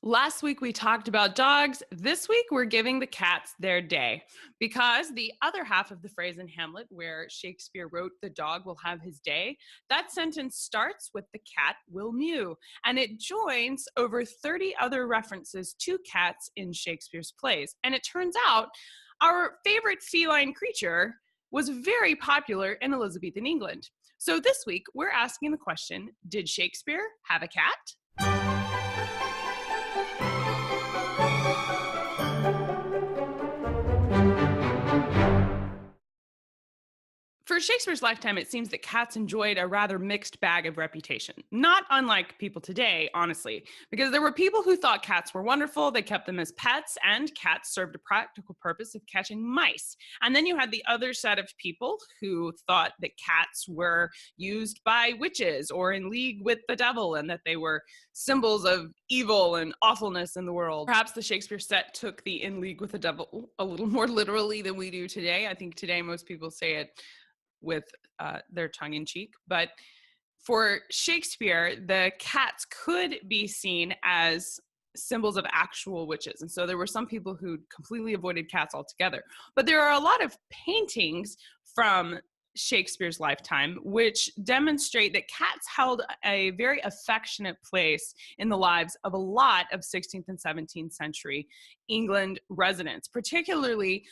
Last week we talked about dogs. This week we're giving the cats their day because the other half of the phrase in Hamlet, where Shakespeare wrote, "The dog will have his day," that sentence starts with "the cat will mew," and it joins over 30 other references to cats in Shakespeare's plays. And it turns out our favorite feline creature was very popular in Elizabethan England. So this week we're asking the question, did Shakespeare have a cat? For Shakespeare's lifetime, it seems that cats enjoyed a rather mixed bag of reputation, not unlike people today, honestly, because there were people who thought cats were wonderful, they kept them as pets, and cats served a practical purpose of catching mice. And then you had the other set of people who thought that cats were used by witches or in league with the devil, and that they were symbols of evil and awfulness in the world. Perhaps the Shakespeare set took the "in league with the devil" a little more literally than we do today. I think today most people say it with their tongue in cheek. But for Shakespeare, the cats could be seen as symbols of actual witches. And so there were some people who completely avoided cats altogether. But there are a lot of paintings from Shakespeare's lifetime which demonstrate that cats held a very affectionate place in the lives of a lot of 16th and 17th century England residents, particularly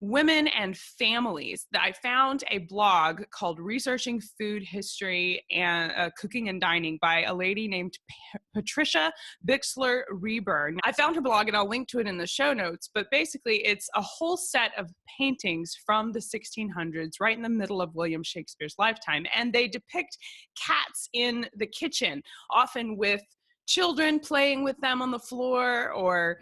women and families. I found a blog called Researching Food History and Cooking and Dining by a lady named Patricia Bixler Reburn. I found her blog and I'll link to it in the show notes, but basically it's a whole set of paintings from the 1600s, right in the middle of William Shakespeare's lifetime. And they depict cats in the kitchen, often with children playing with them on the floor, or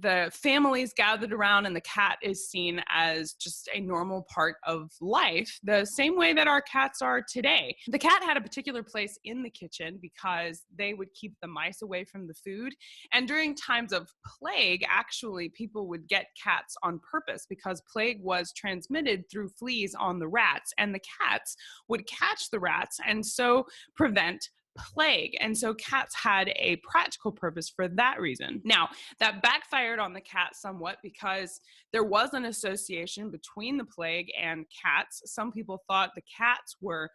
the families gathered around and the cat is seen as just a normal part of life, the same way that our cats are today. The cat had a particular place in the kitchen because they would keep the mice away from the food. And during times of plague, actually, people would get cats on purpose because plague was transmitted through fleas on the rats, and the cats would catch the rats and so prevent plague. And so cats had a practical purpose for that reason. Now, that backfired on the cat somewhat because there was an association between the plague and cats. Some people thought the cats were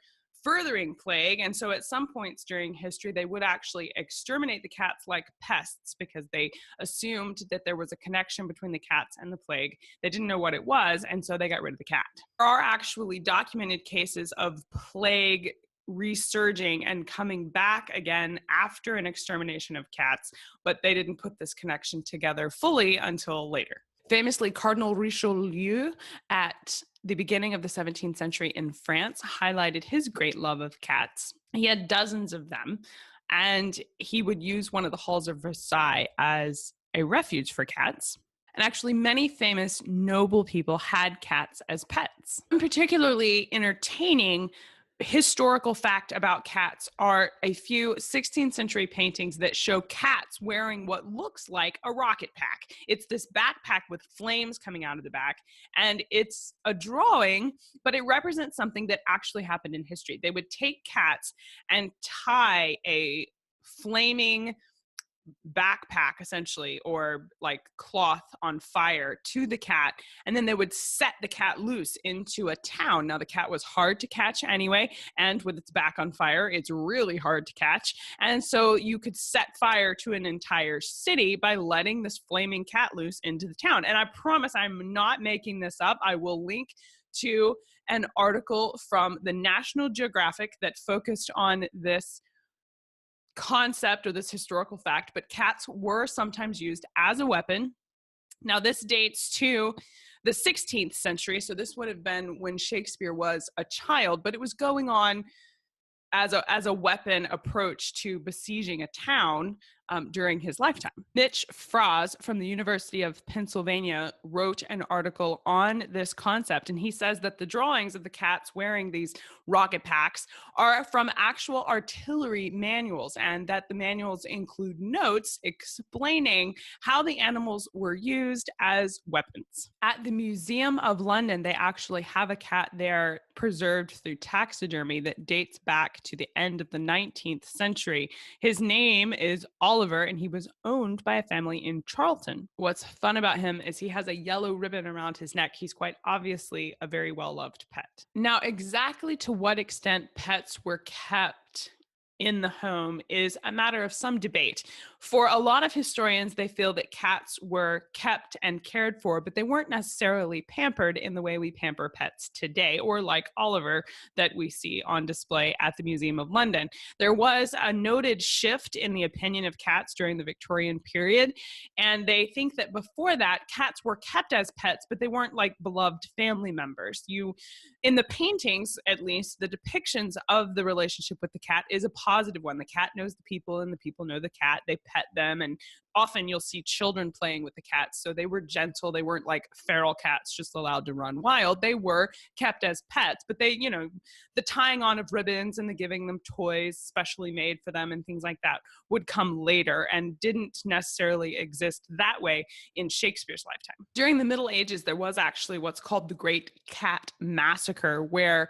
furthering plague, and so at some points during history they would actually exterminate the cats like pests because they assumed that there was a connection between the cats and the plague. They didn't know what it was, and so they got rid of the cat. There are actually documented cases of plague resurging and coming back again after an extermination of cats, but they didn't put this connection together fully until later. Famously, Cardinal Richelieu at the beginning of the 17th century in France highlighted his great love of cats. He had dozens of them, and he would use one of the halls of Versailles as a refuge for cats. And actually, many famous noble people had cats as pets. Particularly entertaining historical fact about cats are a few 16th century paintings that show cats wearing what looks like a rocket pack. It's this backpack with flames coming out of the back, and it's a drawing, but it represents something that actually happened in history. They would take cats and tie a flaming backpack, essentially, or like cloth on fire to the cat, and then they would set the cat loose into a town. Now, the cat was hard to catch anyway, and with its back on fire, it's really hard to catch. And so you could set fire to an entire city by letting this flaming cat loose into the town. And I promise I'm not making this up. I will link to an article from the National Geographic that focused on this concept or this historical fact, but cats were sometimes used as a weapon. Now, this dates to the 16th century, so this would have been when Shakespeare was a child, but it was going on as a weapon approach to besieging a town during his lifetime. Mitch Fraz from the University of Pennsylvania wrote an article on this concept, and he says that the drawings of the cats wearing these rocket packs are from actual artillery manuals, and that the manuals include notes explaining how the animals were used as weapons. At the Museum of London, they actually have a cat there preserved through taxidermy that dates back to the end of the 19th century. His name is Oliver, and he was owned by a family in Charlton. What's fun about him is he has a yellow ribbon around his neck. He's quite obviously a very well-loved pet. Now, exactly to what extent pets were kept in the home is a matter of some debate. For a lot of historians, they feel that cats were kept and cared for, but they weren't necessarily pampered in the way we pamper pets today, or like Oliver that we see on display at the Museum of London. There was a noted shift in the opinion of cats during the Victorian period, and they think that before that, cats were kept as pets, but they weren't like beloved family members. In the paintings, at least, the depictions of the relationship with the cat is a positive one. The cat knows the people and the people know the cat. They pet them, and often you'll see children playing with the cats. So they were gentle. They weren't like feral cats just allowed to run wild. They were kept as pets, but they, the tying on of ribbons and the giving them toys specially made for them and things like that would come later and didn't necessarily exist that way in Shakespeare's lifetime. During the Middle Ages, there was actually what's called the Great Cat Massacre, where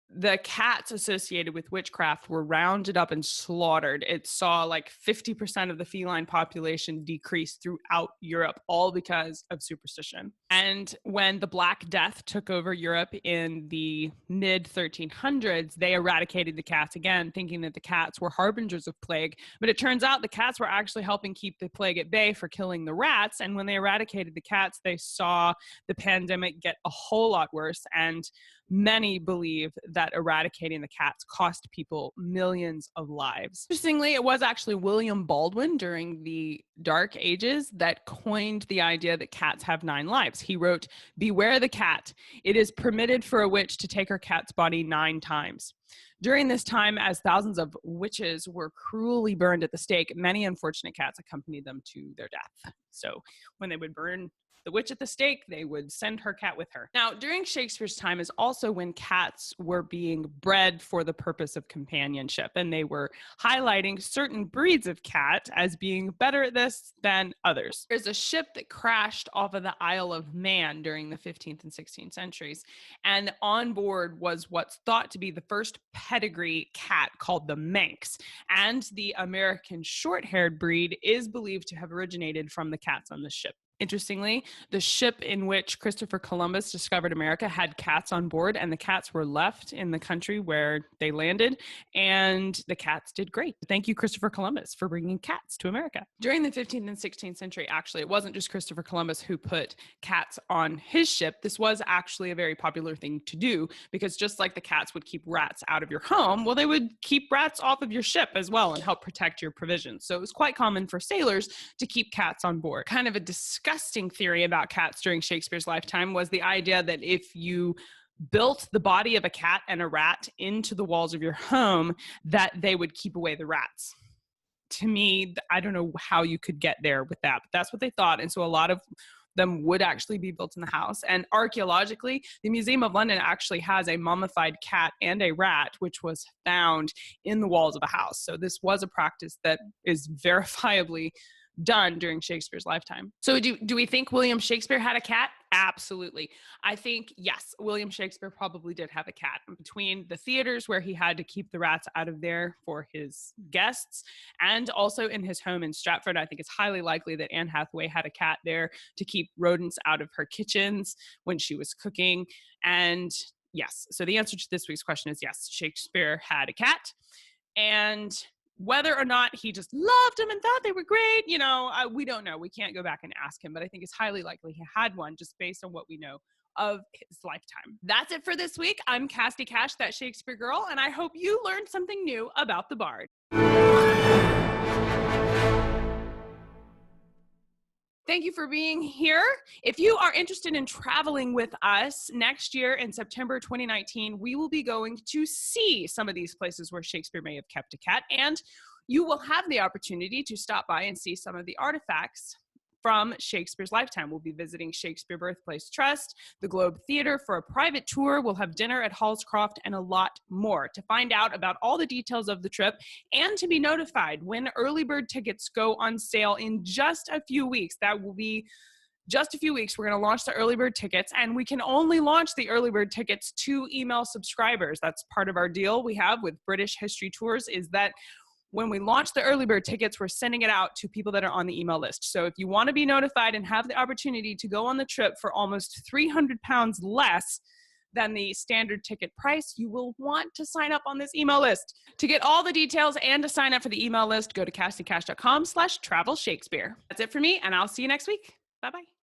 the cats associated with witchcraft were rounded up and slaughtered. It saw like 50% of the feline population decrease throughout Europe, all because of superstition. And when the Black Death took over Europe in the mid 1300s, they eradicated the cats again, thinking that the cats were harbingers of plague. But it turns out the cats were actually helping keep the plague at bay for killing the rats. And when they eradicated the cats, they saw the pandemic get a whole lot worse. And many believe that eradicating the cats cost people millions of lives. Interestingly, it was actually William Baldwin during the Dark Ages that coined the idea that cats have 9 lives. He wrote, "Beware the cat. It is permitted for a witch to take her cat's body 9 times." During this time, as thousands of witches were cruelly burned at the stake, many unfortunate cats accompanied them to their death. So when they would burn the witch at the stake, they would send her cat with her. Now, during Shakespeare's time is also when cats were being bred for the purpose of companionship, and they were highlighting certain breeds of cat as being better at this than others. There's a ship that crashed off of the Isle of Man during the 15th and 16th centuries, and on board was what's thought to be the first pedigree cat called the Manx, and the American short-haired breed is believed to have originated from the cats on the ship. Interestingly, the ship in which Christopher Columbus discovered America had cats on board, and the cats were left in the country where they landed, and the cats did great. Thank you, Christopher Columbus, for bringing cats to America. During the 15th and 16th century, actually, it wasn't just Christopher Columbus who put cats on his ship. This was actually a very popular thing to do, because just like the cats would keep rats out of your home, well, they would keep rats off of your ship as well and help protect your provisions. So it was quite common for sailors to keep cats on board. Kind of a disgusting theory about cats during Shakespeare's lifetime was the idea that if you built the body of a cat and a rat into the walls of your home, that they would keep away the rats. To me, I don't know how you could get there with that, but that's what they thought. And so a lot of them would actually be built in the house. And archaeologically, the Museum of London actually has a mummified cat and a rat, which was found in the walls of a house. So this was a practice that is verifiably done during Shakespeare's lifetime. So do we think William Shakespeare had a cat? Absolutely. I think, yes, William Shakespeare probably did have a cat. Between the theaters where he had to keep the rats out of there for his guests, and also in his home in Stratford, I think it's highly likely that Anne Hathaway had a cat there to keep rodents out of her kitchens when she was cooking. And yes, so the answer to this week's question is yes, Shakespeare had a cat. And whether or not he just loved them and thought they were great, we don't know. We can't go back and ask him, but I think it's highly likely he had one just based on what we know of his lifetime. That's it for this week. I'm Cassie Cash, that Shakespeare girl, and I hope you learned something new about the Bard. Thank you for being here. If you are interested in traveling with us next year in September 2019, we will be going to see some of these places where Shakespeare may have kept a cat, and you will have the opportunity to stop by and see some of the artifacts from Shakespeare's lifetime. We'll be visiting Shakespeare Birthplace Trust, the Globe Theatre for a private tour. We'll have dinner at Hallscroft and a lot more. To find out about all the details of the trip and to be notified when early bird tickets go on sale in just a few weeks, that will be just a few weeks, we're going to launch the early bird tickets, and we can only launch the early bird tickets to email subscribers. That's part of our deal we have with British History Tours, is that when we launch the early bird tickets, we're sending it out to people that are on the email list. So if you want to be notified and have the opportunity to go on the trip for almost £300 less than the standard ticket price, you will want to sign up on this email list. To get all the details and to sign up for the email list, go to castycash.com/travel Shakespeare. That's it for me, and I'll see you next week. Bye-bye.